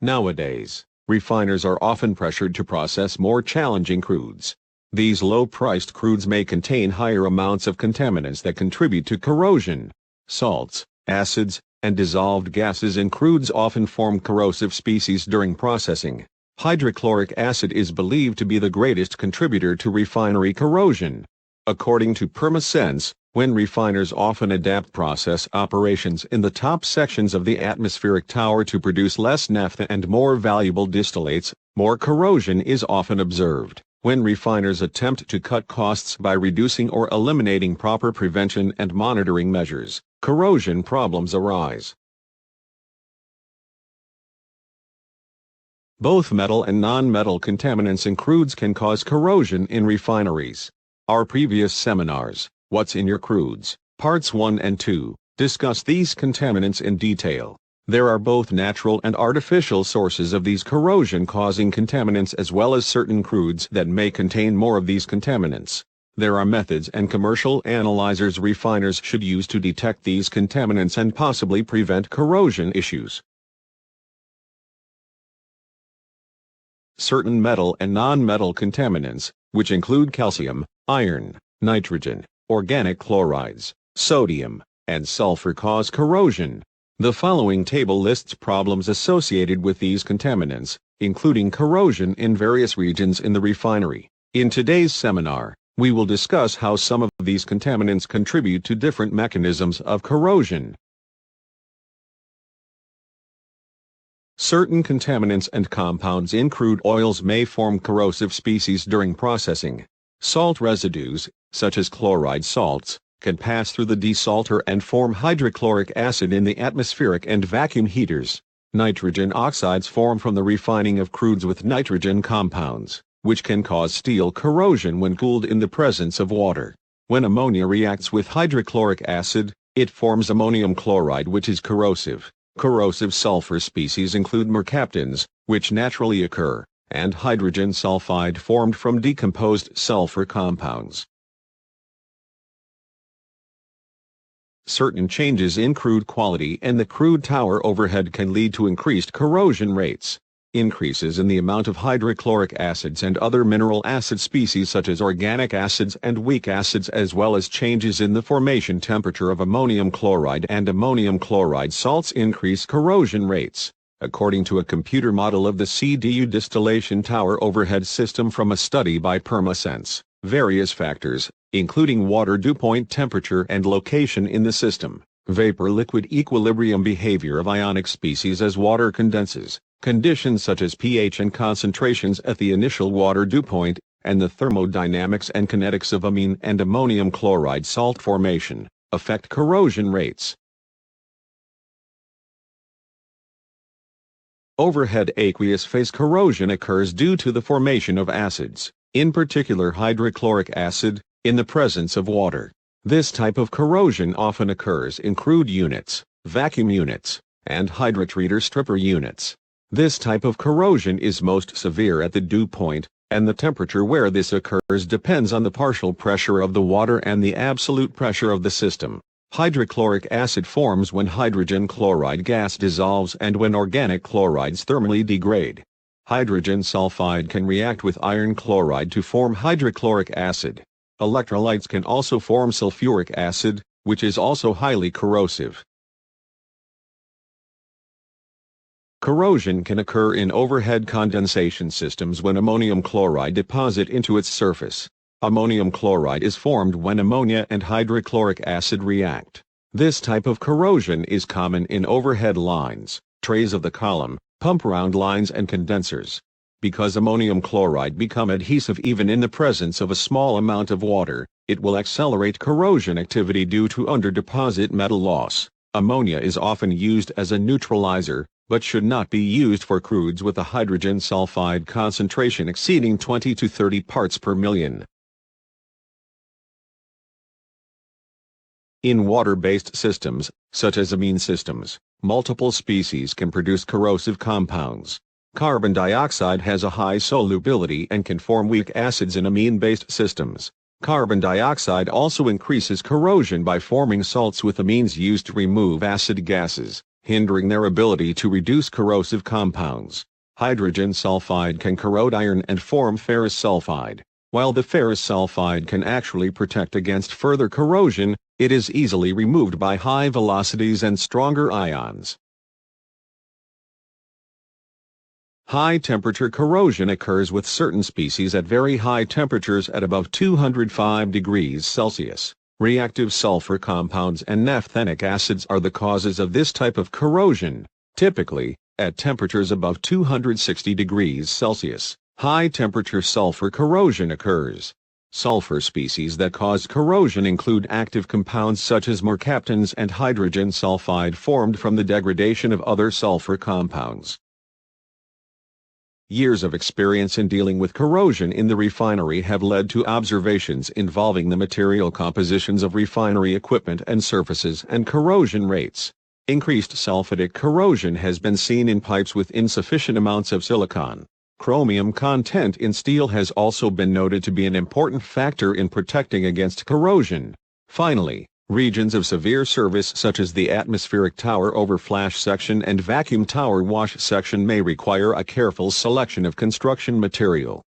Nowadays, refiners are often pressured to process more challenging crudes. These low-priced crudes may contain higher amounts of contaminants that contribute to corrosion. Salts, acids, and dissolved gases in crudes often form corrosive species during processing. Hydrochloric acid is believed to be the greatest contributor to refinery corrosion. According to PermaSense, when refiners often adapt process operations in the top sections of the atmospheric tower to produce less naphtha and more valuable distillates, more corrosion is often observed. When refiners attempt to cut costs by reducing or eliminating proper prevention and monitoring measures, corrosion problems arise. Both metal and non-metal contaminants in crudes can cause corrosion in refineries. Our previous seminars, What's in Your Crudes, Parts 1 and 2, discuss these contaminants in detail. There are both natural and artificial sources of these corrosion-causing contaminants as well as certain crudes that may contain more of these contaminants. There are methods and commercial analyzers refiners should use to detect these contaminants and possibly prevent corrosion issues. Certain metal and non-metal contaminants, which include calcium, iron, nitrogen, organic chlorides, sodium, and sulfur cause corrosion. The following table lists problems associated with these contaminants, including corrosion in various regions in the refinery. In today's seminar, we will discuss how some of these contaminants contribute to different mechanisms of corrosion. Certain contaminants and compounds in crude oils may form corrosive species during processing. Salt residues, such as chloride salts, can pass through the desalter and form hydrochloric acid in the atmospheric and vacuum heaters. Nitrogen oxides form from the refining of crudes with nitrogen compounds, which can cause steel corrosion when cooled in the presence of water. When ammonia reacts with hydrochloric acid, it forms ammonium chloride, which is corrosive. Corrosive sulfur species include mercaptans, which naturally occur, and hydrogen sulfide formed from decomposed sulfur compounds. Certain changes in crude quality and the crude tower overhead can lead to increased corrosion rates. Increases in the amount of hydrochloric acids and other mineral acid species such as organic acids and weak acids, as well as changes in the formation temperature of ammonium chloride and ammonium chloride salts, increase corrosion rates. According to a computer model of the CDU distillation tower overhead system from a study by PermaSense, various factors, including water dew point temperature and location in the system, vapor-liquid equilibrium behavior of ionic species as water condenses, conditions such as pH and concentrations at the initial water dew point, and the thermodynamics and kinetics of amine and ammonium chloride salt formation, affect corrosion rates. Overhead aqueous phase corrosion occurs due to the formation of acids, in particular hydrochloric acid, in the presence of water. This type of corrosion often occurs in crude units, vacuum units, and hydrotreater stripper units. This type of corrosion is most severe at the dew point, and the temperature where this occurs depends on the partial pressure of the water and the absolute pressure of the system. Hydrochloric acid forms when hydrogen chloride gas dissolves and when organic chlorides thermally degrade. Hydrogen sulfide can react with iron chloride to form hydrochloric acid. Electrolytes can also form sulfuric acid, which is also highly corrosive. Corrosion can occur in overhead condensation systems when ammonium chloride deposit into its surface. Ammonium chloride is formed when ammonia and hydrochloric acid react. This type of corrosion is common in overhead lines, trays of the column, pump-round lines and condensers. Because ammonium chloride become adhesive even in the presence of a small amount of water, it will accelerate corrosion activity due to underdeposit metal loss. Ammonia is often used as a neutralizer, but should not be used for crudes with a hydrogen sulfide concentration exceeding 20 to 30 parts per million. In water-based systems, such as amine systems, multiple species can produce corrosive compounds. Carbon dioxide has a high solubility and can form weak acids in amine-based systems. Carbon dioxide also increases corrosion by forming salts with amines used to remove acid gases. hindering their ability to reduce corrosive compounds. Hydrogen sulfide can corrode iron and form ferrous sulfide. While the ferrous sulfide can actually protect against further corrosion, it is easily removed by high velocities and stronger ions. High-temperature corrosion occurs with certain species at very high temperatures at above 205 degrees Celsius. Reactive sulfur compounds and naphthenic acids are the causes of this type of corrosion. Typically, at temperatures above 260 degrees Celsius, high-temperature sulfur corrosion occurs. Sulfur species that cause corrosion include active compounds such as mercaptans and hydrogen sulfide formed from the degradation of other sulfur compounds. Years of experience in dealing with corrosion in the refinery have led to observations involving the material compositions of refinery equipment and surfaces and corrosion rates. Increased sulfidic corrosion has been seen in pipes with insufficient amounts of silicon. Chromium content in steel has also been noted to be an important factor in protecting against corrosion. Finally, regions of severe service such as the atmospheric tower overflash section and vacuum tower wash section may require a careful selection of construction material.